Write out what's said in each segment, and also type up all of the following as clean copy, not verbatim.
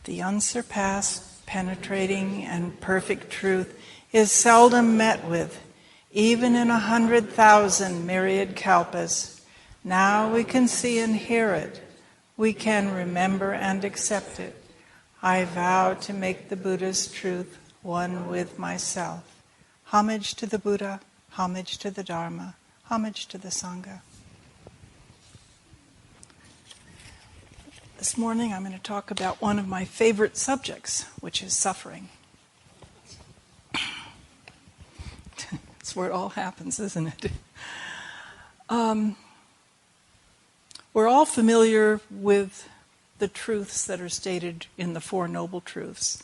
The unsurpassed, penetrating, and perfect truth is seldom met with, even in 100,000 myriad kalpas. Now we can see and hear it. We can remember and accept it. I vow to make the Buddha's truth one with myself. Homage to the Buddha, homage to the Dharma, homage to the Sangha. This morning I'm going to talk about one of my favorite subjects, which is suffering. That's where it all happens, isn't it? We're all familiar with the truths that are stated in the Four Noble Truths.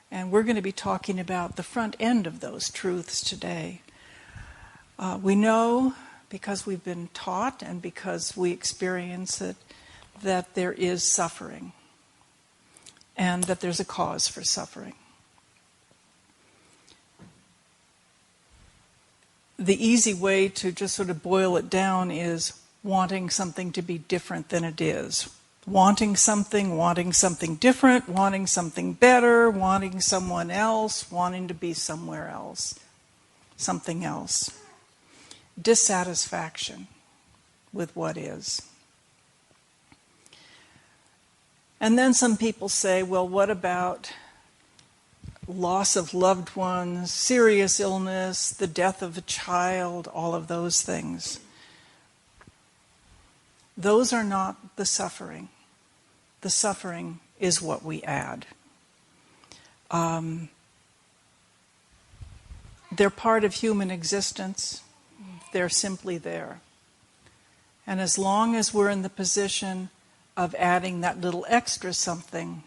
And we're going to be talking about the front end of those truths today. We know, because we've been taught and because we experience it, that there is suffering and that there's a cause for suffering. The easy way to just sort of boil it down is wanting something to be different than it is. Wanting something different, wanting something better, wanting someone else, wanting to be somewhere else, something else. Dissatisfaction with what is. And then some people say, well, what about loss of loved ones, serious illness, the death of a child, all of those things? Those are not the suffering. The suffering is what we add. They're part of human existence. They're simply there. And as long as we're in the position of adding that little extra something,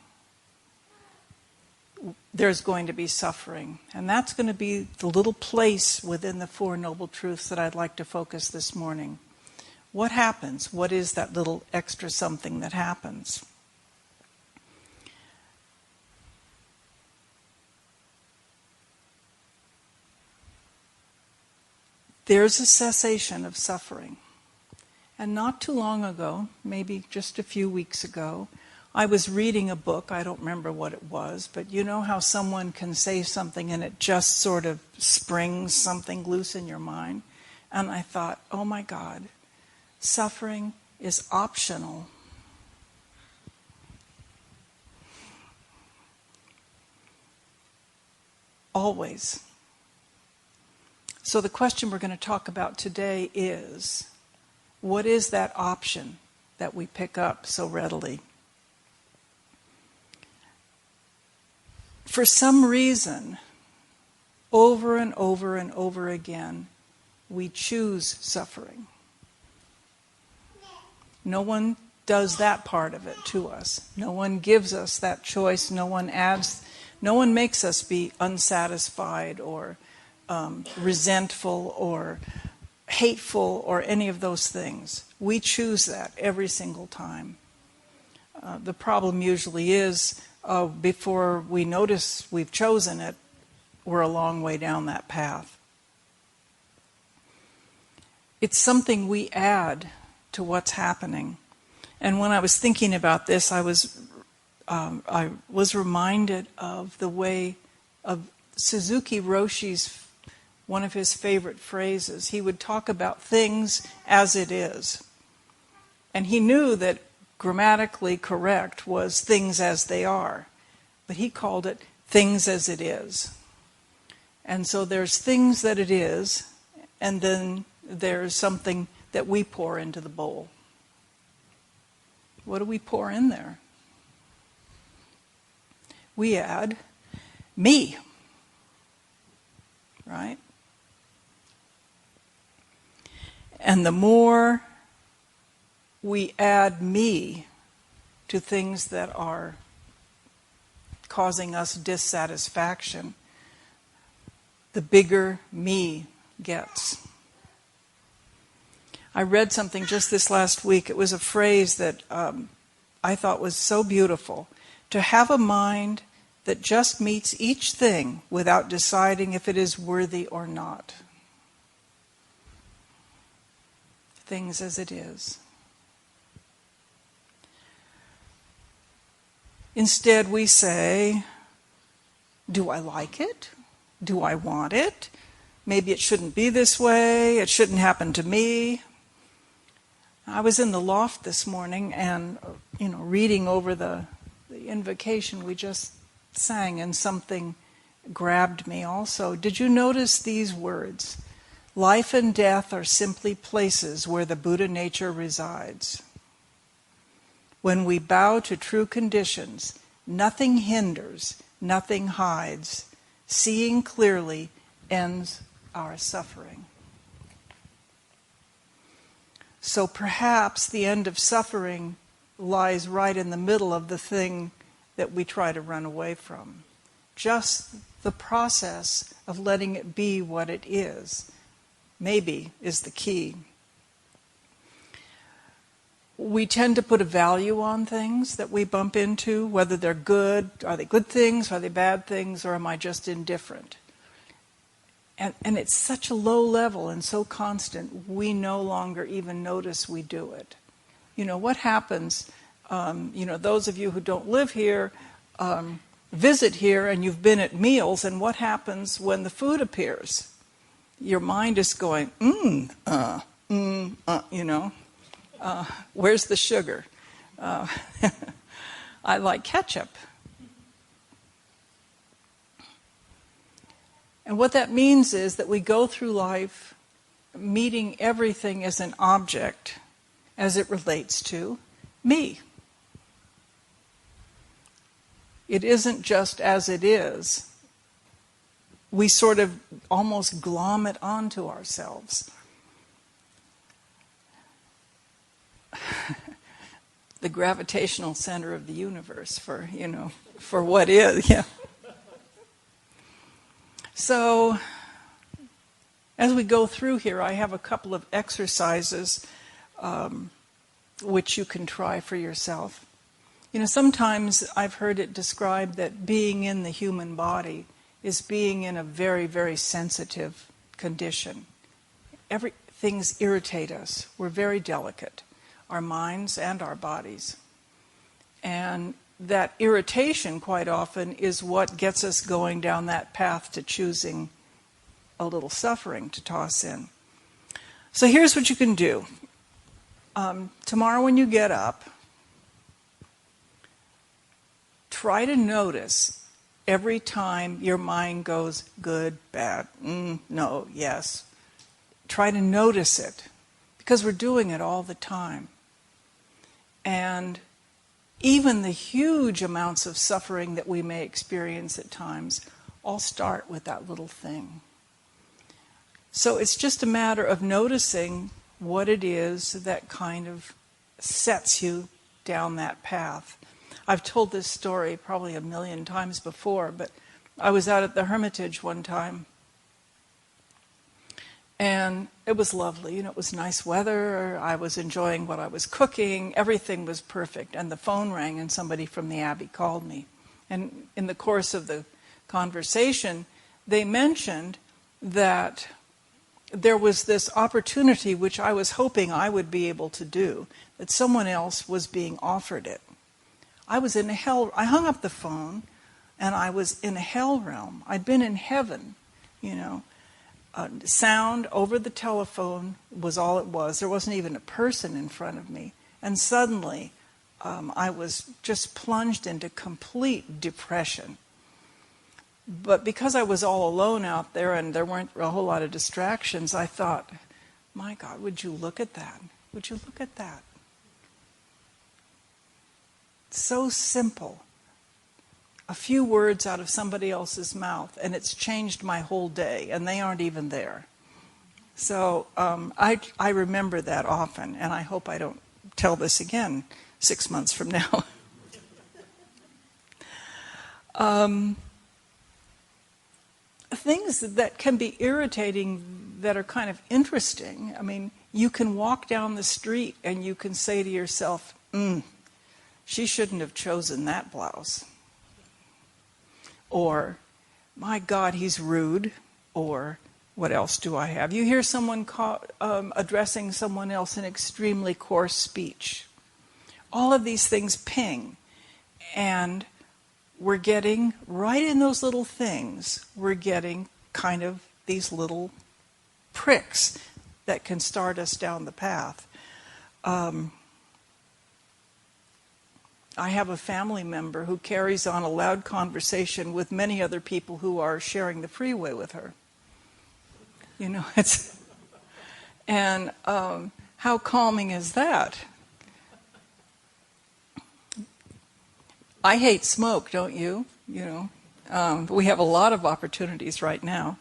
there's going to be suffering. And that's going to be the little place within the Four Noble Truths that I'd like to focus this morning. What happens? What is that little extra something that happens? There's a cessation of suffering. And not too long ago, maybe just a few weeks ago, I was reading a book. I don't remember what it was, but you know how someone can say something and it just sort of springs something loose in your mind? And I thought, oh my God, suffering is optional. Always. So the question we're going to talk about today is, what is that option that we pick up so readily? For some reason, over and over and over again, we choose suffering. No one does that part of it to us. No one gives us that choice. No one makes us be unsatisfied or resentful or hateful or any of those things. We choose that every single time. The problem usually is before we notice we've chosen it, we're a long way down that path. It's something we add to what's happening. And when I was thinking about this, I was reminded of the way of Suzuki Roshi's, one of his favorite phrases. He would talk about things as it is. And he knew that grammatically correct was things as they are. But he called it things as it is. And so there's things that it is, and then there's something that we pour into the bowl. What do we pour in there? We add me. Right? And the more we add me to things that are causing us dissatisfaction, the bigger me gets. I read something just this last week. It was a phrase that I thought was so beautiful. To have a mind that just meets each thing without deciding if it is worthy or not. Things as it is. Instead, we say, do I like it? Do I want it? Maybe it shouldn't be this way. It shouldn't happen to me. I was in the loft this morning and, reading over the invocation we just sang, and something grabbed me also. Did you notice these words? Life and death are simply places where the Buddha nature resides. When we bow to true conditions, nothing hinders, nothing hides. Seeing clearly ends our suffering. So perhaps the end of suffering lies right in the middle of the thing that we try to run away from. Just the process of letting it be what it is, maybe, is the key. We tend to put a value on things that we bump into, whether they're good. Are they good things? Are they bad things? Or am I just indifferent? And it's such a low level and so constant, we no longer even notice we do it. What happens, those of you who don't live here, visit here and you've been at meals, and what happens when the food appears? Your mind is going, where's the sugar? I like ketchup. And what that means is that we go through life meeting everything as an object as it relates to me. It isn't just as it is. We sort of almost glom it onto ourselves. The gravitational center of the universe for what is, yeah. So, as we go through here, I have a couple of exercises which you can try for yourself. Sometimes I've heard it described that being in the human body is being in a very, very sensitive condition. Things irritate us. We're very delicate, our minds and our bodies. And that irritation, quite often, is what gets us going down that path to choosing a little suffering to toss in. So here's what you can do. Tomorrow when you get up, try to notice every time your mind goes good, bad, no, yes. Try to notice it, because we're doing it all the time. And even the huge amounts of suffering that we may experience at times all start with that little thing. So it's just a matter of noticing what it is that kind of sets you down that path. I've told this story probably 1,000,000 times before, but I was out at the Hermitage one time, and it was lovely. It was nice weather. I was enjoying what I was cooking. Everything was perfect. And the phone rang and somebody from the Abbey called me. And in the course of the conversation, they mentioned that there was this opportunity which I was hoping I would be able to do, that someone else was being offered it. I was in a hell. I hung up the phone and I was in a hell realm. I'd been in heaven, Sound over the telephone was all it was. There wasn't even a person in front of me. And suddenly, I was just plunged into complete depression. But because I was all alone out there and there weren't a whole lot of distractions, I thought, my God, would you look at that? Would you look at that? So simple. A few words out of somebody else's mouth, and it's changed my whole day, and they aren't even there. So I remember that often, and I hope I don't tell this again 6 months from now. Things that can be irritating that are kind of interesting. I mean, you can walk down the street and you can say to yourself, she shouldn't have chosen that blouse. Or, my God, he's rude. Or, what else do I have? You hear someone addressing someone else in extremely coarse speech. All of these things ping. And we're getting, right in those little things, we're getting kind of these little pricks that can start us down the path. I have a family member who carries on a loud conversation with many other people who are sharing the freeway with her. You know, and how calming is that? I hate smoke, don't you? You know, we have a lot of opportunities right now.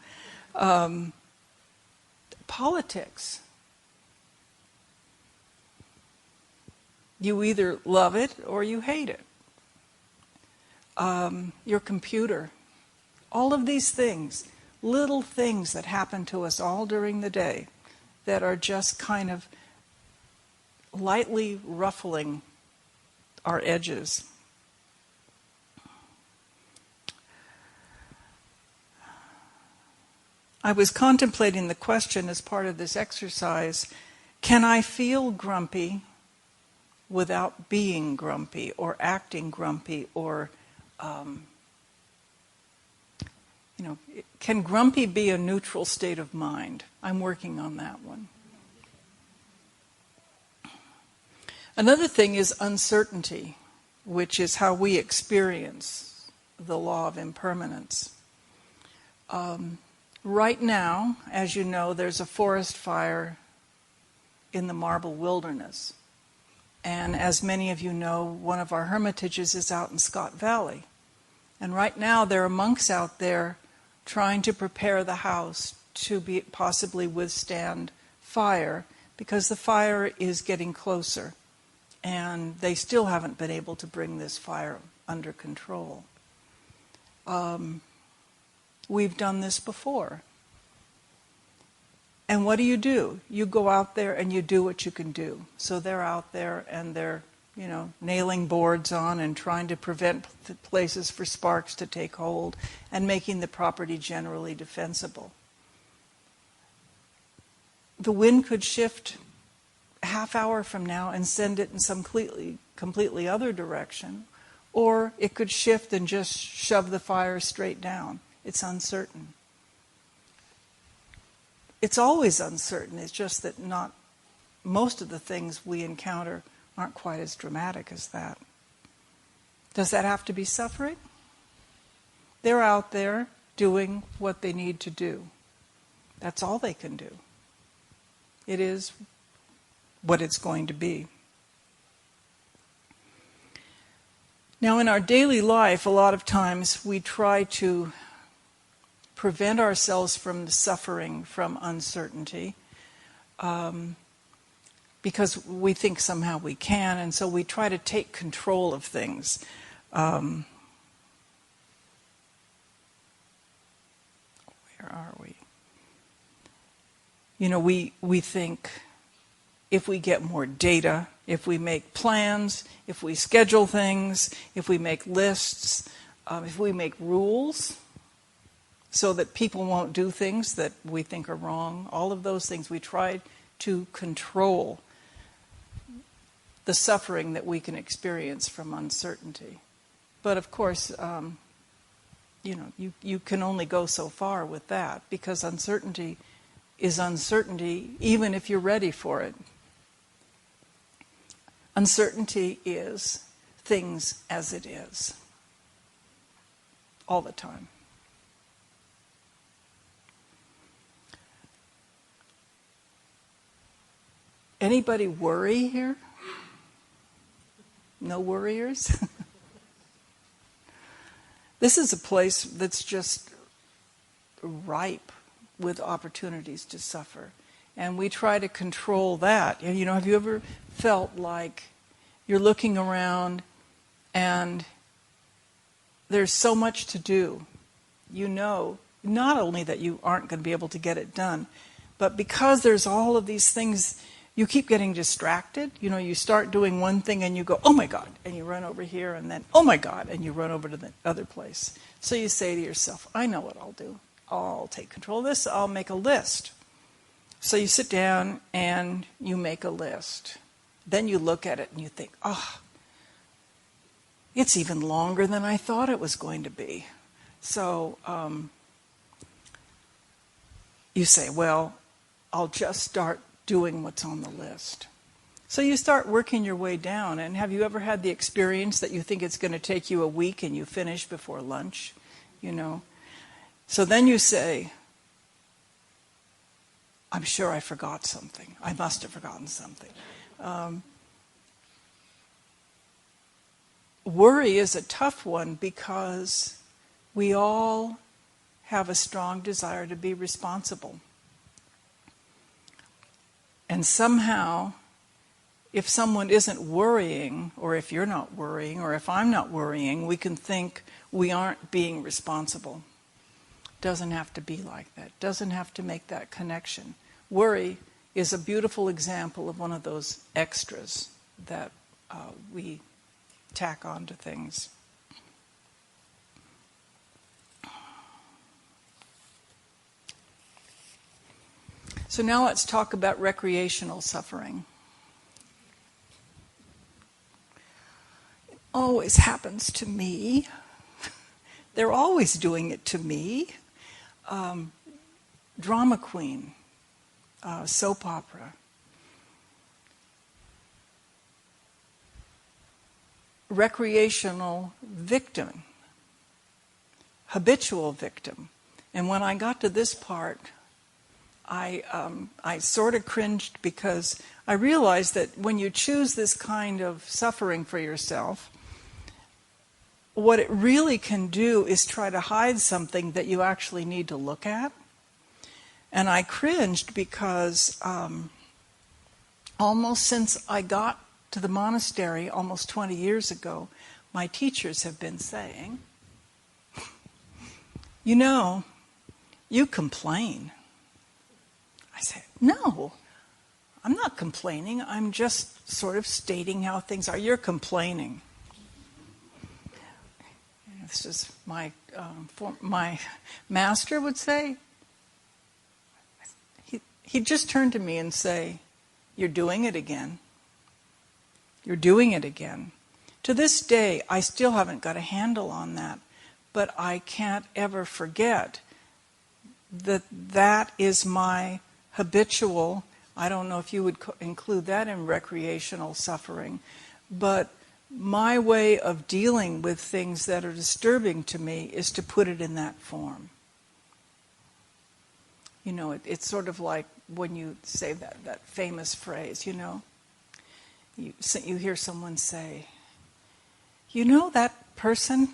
Politics. You either love it or you hate it. Your computer. All of these things, little things that happen to us all during the day that are just kind of lightly ruffling our edges. I was contemplating the question as part of this exercise, can I feel grumpy without being grumpy or acting grumpy, or can grumpy be a neutral state of mind? I'm working on that one. Another thing is uncertainty, which is how we experience the law of impermanence. Right now, as you know, there's a forest fire in the Marble Wilderness. And as many of you know, one of our hermitages is out in Scott Valley. And right now there are monks out there trying to prepare the house to possibly withstand fire, because the fire is getting closer. And they still haven't been able to bring this fire under control. We've done this before. And what do? You go out there and you do what you can do. So they're out there and they're, nailing boards on and trying to prevent places for sparks to take hold and making the property generally defensible. The wind could shift a half hour from now and send it in some completely other direction, or it could shift and just shove the fire straight down. It's uncertain. It's always uncertain. It's just that not most of the things we encounter aren't quite as dramatic as that. Does that have to be suffering? They're out there doing what they need to do. That's all they can do. It is what it's going to be. Now, in our daily life, a lot of times we try to prevent ourselves from the suffering from uncertainty because we think somehow we can, and so we try to take control of things. Where are we? We think if we get more data, if we make plans, if we schedule things, if we make lists, if we make rules, so that people won't do things that we think are wrong. All of those things, we try to control the suffering that we can experience from uncertainty. But of course, you can only go so far with that, because uncertainty is uncertainty even if you're ready for it. Uncertainty is things as it is. All the time. Anybody worry here? No worriers? This is a place that's just ripe with opportunities to suffer. And we try to control that. Have you ever felt like you're looking around and there's so much to do? Not only that you aren't going to be able to get it done, but because there's all of these things, you keep getting distracted. You start doing one thing and you go, oh my God, and you run over here, and then, oh my God, and you run over to the other place. So you say to yourself, I know what I'll do. I'll take control of this. I'll make a list. So you sit down and you make a list. Then you look at it and you think, it's even longer than I thought it was going to be. So you say, well, I'll just start doing what's on the list. So you start working your way down. And have you ever had the experience that you think it's going to take you a week and you finish before lunch? You know? So then you say, I'm sure I forgot something. I must have forgotten something. Worry is a tough one because we all have a strong desire to be responsible. And somehow, if someone isn't worrying, or if you're not worrying, or if I'm not worrying, we can think we aren't being responsible. Doesn't have to be like that. Doesn't have to make that connection. Worry is a beautiful example of one of those extras that we tack onto things. So now let's talk about recreational suffering. It always happens to me. They're always doing it to me. Drama queen, soap opera. Recreational victim, habitual victim. And when I got to this part, I sort of cringed because I realized that when you choose this kind of suffering for yourself, what it really can do is try to hide something that you actually need to look at. And I cringed because almost since I got to the monastery almost 20 years ago, my teachers have been saying, you know, you complain. I said, no, I'm not complaining. I'm just sort of stating how things are. You're complaining. This is my master would say. He'd just turn to me and say, you're doing it again. You're doing it again. To this day, I still haven't got a handle on that, but I can't ever forget that that is my habitual, I don't know if you would include that in recreational suffering, but my way of dealing with things that are disturbing to me is to put it in that form. You know, it's sort of like when you say that famous phrase, you know. You hear someone say, you know that person?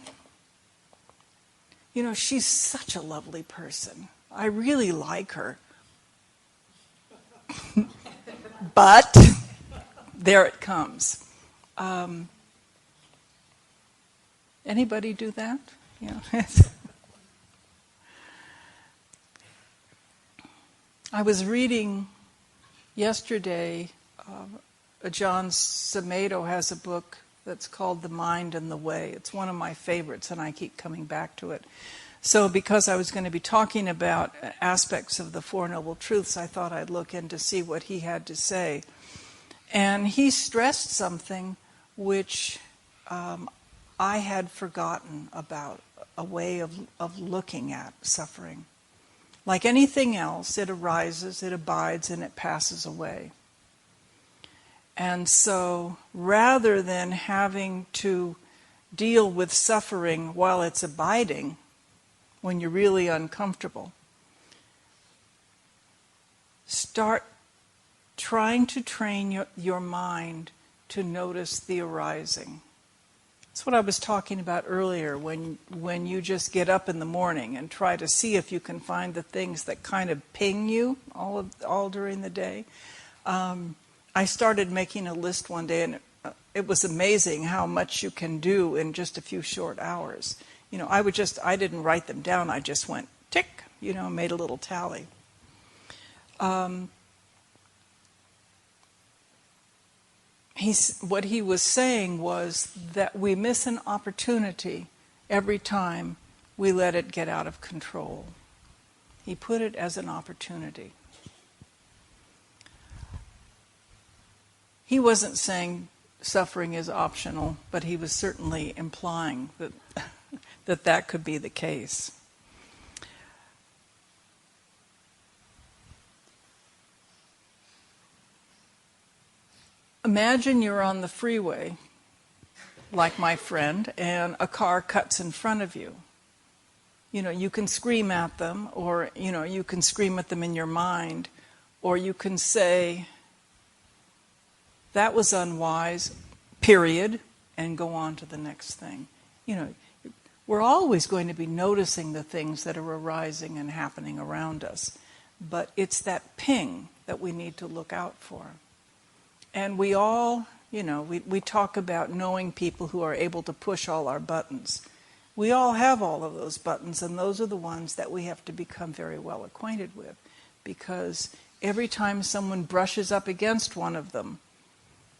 You know, she's such a lovely person. I really like her. But there it comes. Anybody do that? Yeah. I was reading yesterday, John Samato has a book that's called The Mind and the Way. It's one of my favorites, and I keep coming back to it. So because I was going to be talking about aspects of the Four Noble Truths, I thought I'd look in to see what he had to say. And he stressed something which I had forgotten about, a way of looking at suffering. Like anything else, it arises, it abides, and it passes away. And so rather than having to deal with suffering while it's abiding, when you're really uncomfortable, start trying to train your mind to notice the arising. That's what I was talking about earlier, when you just get up in the morning and try to see if you can find the things that kind of ping you all during the day. I started making a list one day, and it was amazing how much you can do in just a few short hours. You know, I didn't write them down. I just went tick, you know, made a little tally. What he was saying was that we miss an opportunity every time we let it get out of control. He put it as an opportunity. He wasn't saying suffering is optional, but he was certainly implying that that could be the case. Imagine you're on the freeway, like my friend, and a car cuts in front of you. You can scream at them, or, you can scream at them in your mind, or you can say, that was unwise, period, and go on to the next thing. We're always going to be noticing the things that are arising and happening around us, but it's that ping that we need to look out for. And we all, we talk about knowing people who are able to push all our buttons. We all have all of those buttons, and those are the ones that we have to become very well acquainted with, because every time someone brushes up against one of them,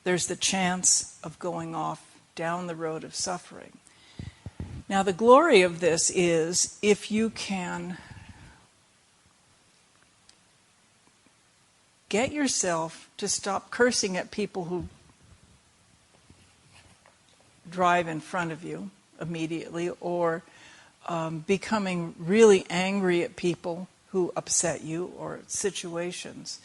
there's the chance of going off down the road of suffering. Now, the glory of this is if you can get yourself to stop cursing at people who drive in front of you immediately, or becoming really angry at people who upset you, or situations.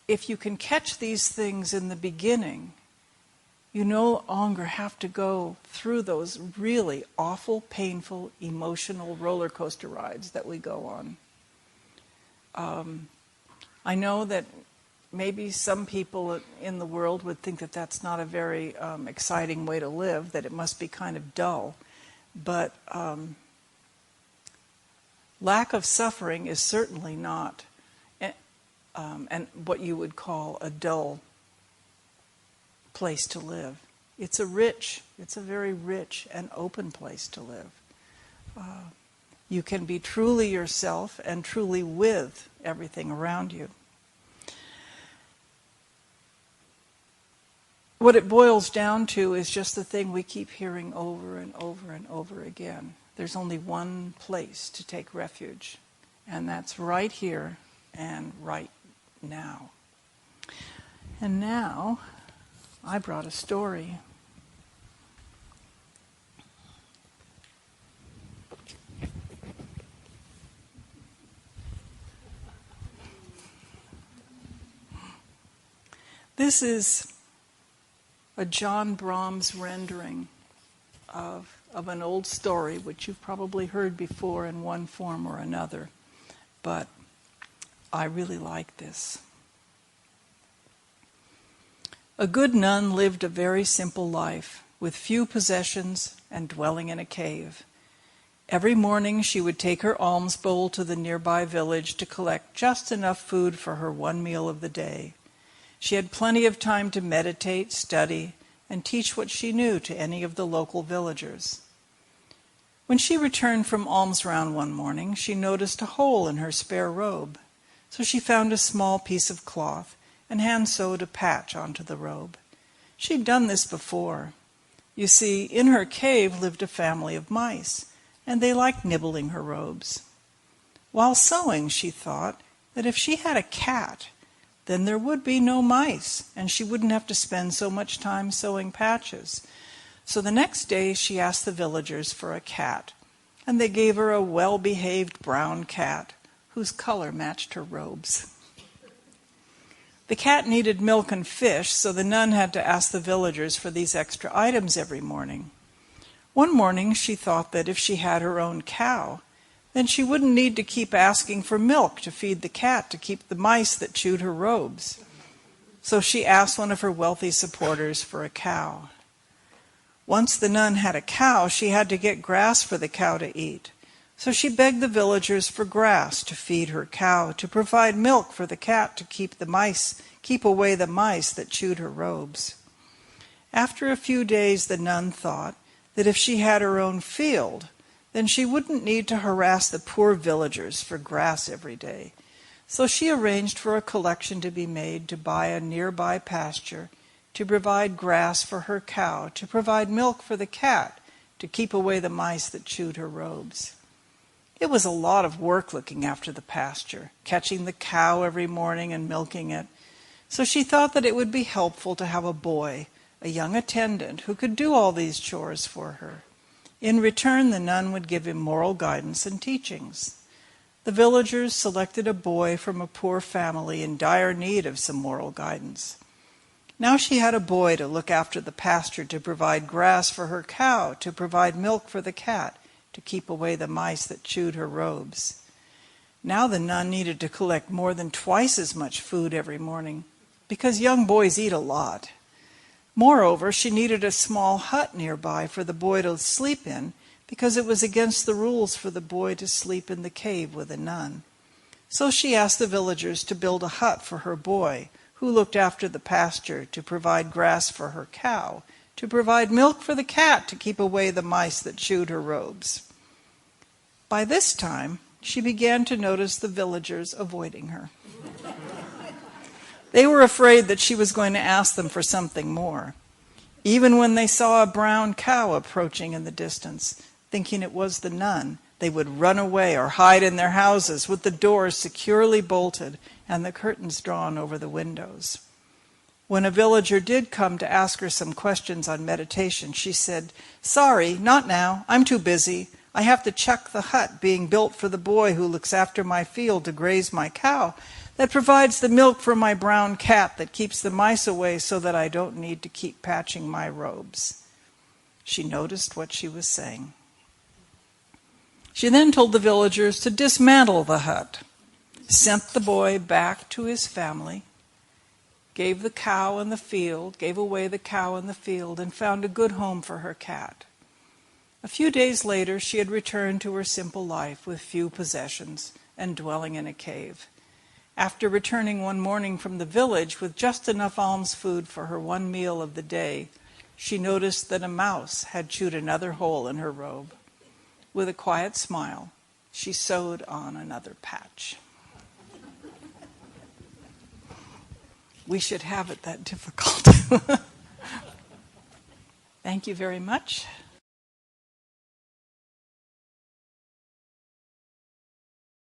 If you can catch these things in the beginning, you no longer have to go through those really awful, painful, emotional roller coaster rides that we go on. I know that maybe some people in the world would think that that's not a very exciting way to live, that it must be kind of dull. But lack of suffering is certainly not and what you would call a dull place to live. It's a very rich and open place to live. You can be truly yourself and truly with everything around you. What it boils down to is just the thing we keep hearing over and over and over again. There's only one place to take refuge, and that's right here and right now. And now, I brought a story. This is a John Brahms rendering of an old story, which you've probably heard before in one form or another, but I really like this. A good nun lived a very simple life, with few possessions and dwelling in a cave. Every morning she would take her alms bowl to the nearby village to collect just enough food for her one meal of the day. She had plenty of time to meditate, study, and teach what she knew to any of the local villagers. When she returned from alms round one morning, she noticed a hole in her spare robe. So she found a small piece of cloth and hand-sewed a patch onto the robe. She'd done this before. You see, in her cave lived a family of mice, and they liked nibbling her robes. While sewing, she thought that if she had a cat, then there would be no mice, and she wouldn't have to spend so much time sewing patches. So the next day she asked the villagers for a cat, and they gave her a well-behaved brown cat whose color matched her robes. The cat needed milk and fish, so the nun had to ask the villagers for these extra items every morning. One morning she thought that if she had her own cow, then she wouldn't need to keep asking for milk to feed the cat to keep the mice that chewed her robes. So she asked one of her wealthy supporters for a cow. Once the nun had a cow, she had to get grass for the cow to eat. So she begged the villagers for grass to feed her cow, to provide milk for the cat to keep away the mice that chewed her robes. After a few days, the nun thought that if she had her own field, then she wouldn't need to harass the poor villagers for grass every day. So she arranged for a collection to be made to buy a nearby pasture, to provide grass for her cow, to provide milk for the cat, to keep away the mice that chewed her robes. It was a lot of work looking after the pasture, catching the cow every morning and milking it. So she thought that it would be helpful to have a boy, a young attendant, who could do all these chores for her. In return, the nun would give him moral guidance and teachings. The villagers selected a boy from a poor family in dire need of some moral guidance. Now she had a boy to look after the pasture, to provide grass for her cow, to provide milk for the cat, to keep away the mice that chewed her robes. Now the nun needed to collect more than twice as much food every morning, because young boys eat a lot. Moreover, she needed a small hut nearby for the boy to sleep in, because it was against the rules for the boy to sleep in the cave with a nun. So she asked the villagers to build a hut for her boy, who looked after the pasture, to provide grass for her cow, to provide milk for the cat, to keep away the mice that chewed her robes. By this time, she began to notice the villagers avoiding her. They were afraid that she was going to ask them for something more. Even when they saw a brown cow approaching in the distance, thinking it was the nun, they would run away or hide in their houses with the doors securely bolted and the curtains drawn over the windows. When a villager did come to ask her some questions on meditation, she said, "Sorry, not now. I'm too busy. I have to check the hut being built for the boy who looks after my field to graze my cow, that provides the milk for my brown cat, that keeps the mice away so that I don't need to keep patching my robes." She noticed what she was saying. She then told the villagers to dismantle the hut, sent the boy back to his family, gave away the cow in the field, and found a good home for her cat. A few days later, she had returned to her simple life with few possessions and dwelling in a cave. After returning one morning from the village with just enough alms food for her one meal of the day, she noticed that a mouse had chewed another hole in her robe. With a quiet smile, she sewed on another patch. We should have it that difficult. Thank you very much.